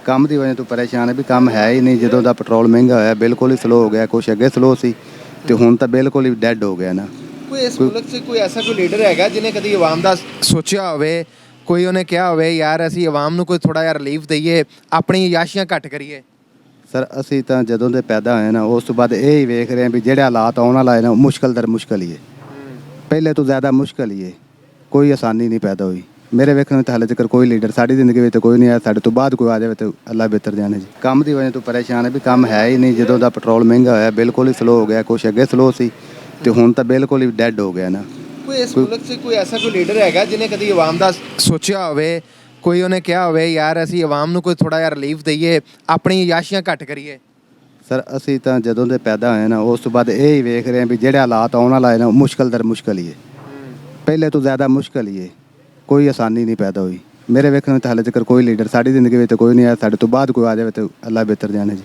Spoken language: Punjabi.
ਕੰਮ ਦੀ ਵਜ੍ਹਾ ਤੋਂ ਪਰੇਸ਼ਾਨ ਹੈ ਵੀ ਕੰਮ ਹੈ ਹੀ ਨਹੀਂ। ਜਦੋਂ ਦਾ ਪੈਟਰੋਲ ਮਹਿੰਗਾ ਹੋਇਆ ਬਿਲਕੁਲ ਹੀ ਸਲੋ ਹੋ ਗਿਆ। ਕੁਛ ਅੱਗੇ ਸਲੋ ਸੀ ਤੇ ਹੁਣ ਤਾਂ ਬਿਲਕੁਲ ਹੀ ਡੈਡ ਹੋ ਗਿਆ ਨਾ। ਕੋਈ ਇਸ ਮੁਲਕ 'ਚ ਕੋਈ ਐਸਾ ਕੋਈ ਲੀਡਰ ਹੈਗਾ ਜਿਹਨੇ ਕਦੀ ਆਵਾਮ ਦਾ ਸੋਚਿਆ ਹੋਵੇ, ਕੋਈ ਉਹਨੇ ਕਿਹਾ ਹੋਵੇ ਯਾਰ ਅਸੀਂ ਆਵਾਮ ਨੂੰ ਕੋਈ ਥੋੜਾ ਜਿਹਾ ਰਿਲੀਫ ਦਈਏ, ਆਪਣੀ ਯਾਸ਼ੀਆਂ ਘੱਟ ਕਰੀਏ? ਸਰ ਅਸੀਂ ਤਾਂ ਜਦੋਂ ਦੇ ਪੈਦਾ ਹੋਏ ਨਾ ਉਸ ਤੋਂ ਬਾਅਦ ਇਹ ਹੀ ਵੇਖ ਰਹੇ ਹਾਂ ਵੀ ਜਿਹੜੇ ਹਾਲਾਤ ਆਉਣ ਵਾਲਾ ਹੈ ਨਾ ਮੁਸ਼ਕਲ ਦਰ ਮੁਸ਼ਕਲ ਹੀ ਹੈ। ਪਹਿਲੇ ਤੋਂ ਜ਼ਿਆਦਾ ਮੁਸ਼ਕਲ ਹੀ ਹੈ। ਕੋਈ ਆਸਾਨੀ ਨਹੀਂ ਪੈਦਾ ਹੋਈ ਮੇਰੇ ਵੇਖਣ ਵਿੱਚ। ਹਾਲੇ ਤੱਕ ਕੋਈ ਲੀਡਰ ਸਾਡੀ ਜ਼ਿੰਦਗੀ ਵਿੱਚ ਕੋਈ ਨਹੀਂ ਆਇਆ। ਸਾਡੇ ਤੋਂ ਬਾਅਦ ਕੋਈ ਆ ਜਾਵੇ ਤਾਂ ਅੱਲਾ ਬਿਹਤਰ ਜਾਣੇ ਜੀ। ਕੰਮ ਦੀ ਵਜ੍ਹਾ ਤੋਂ ਪਰੇਸ਼ਾਨ ਹੈ ਵੀ ਕੰਮ ਹੈ ਹੀ ਨਹੀਂ। ਜਦੋਂ ਦਾ ਪੈਟਰੋਲ ਮਹਿੰਗਾ ਹੋਇਆ ਬਿਲਕੁਲ ਹੀ ਸਲੋ ਹੋ ਗਿਆ। ਕੁਛ ਅੱਗੇ ਸਲੋ ਸੀ ਤੇ ਹੁਣ ਤਾਂ ਬਿਲਕੁਲ ਹੀ ਡੈਡ ਹੋ ਗਿਆ ਨਾ। ਕੋਈ ਇਸ ਮੁਲਕ 'ਚ ਕੋਈ ਐਸਾ ਕੋਈ ਲੀਡਰ ਹੈਗਾ ਜਿਹਨੇ ਕਦੀ ਆਵਾਮ ਦਾ ਸੋਚਿਆ ਹੋਵੇ, ਕੋਈ ਉਹਨੇ ਕਿਹਾ ਹੋਵੇ ਯਾਰ ਅਸੀਂ ਆਵਾਮ ਨੂੰ ਕੋਈ ਥੋੜਾ ਜਿਹਾ ਰਿਲੀਫ ਦਈਏ, ਆਪਣੀ ਯਾਸ਼ੀਆਂ ਘੱਟ ਕਰੀਏ? ਸਰ ਅਸੀਂ ਤਾਂ ਜਦੋਂ ਦੇ ਪੈਦਾ ਹੋਏ ਨਾ ਉਸ ਤੋਂ ਬਾਅਦ ਇਹ ਹੀ ਵੇਖ ਰਹੇ ਹਾਂ ਵੀ ਜਿਹੜੇ ਹਾਲਾਤ ਆਉਣ ਵਾਲਾ ਹੈ ਨਾ ਮੁਸ਼ਕਲ ਦਰ ਮੁਸ਼ਕਲ ਹੀ ਹੈ। ਪਹਿਲੇ ਤੋਂ ਜ਼ਿਆਦਾ ਮੁਸ਼ਕਲ ਹੀ ਹੈ। ਕੋਈ ਆਸਾਨੀ ਨਹੀਂ ਪੈਦਾ ਹੋਈ ਮੇਰੇ ਵੇਖਣ ਵਿੱਚ। ਹਾਲੇ ਤੱਕ ਕੋਈ ਲੀਡਰ ਸਾਡੀ ਜ਼ਿੰਦਗੀ ਵਿੱਚ ਕੋਈ ਨਹੀਂ ਆਇਆ। ਸਾਡੇ ਤੋਂ ਬਾਅਦ ਕੋਈ ਆ ਜਾਵੇ ਤਾਂ ਅੱਲਾ ਬਿਹਤਰ ਜਾਣੇ ਜੀ।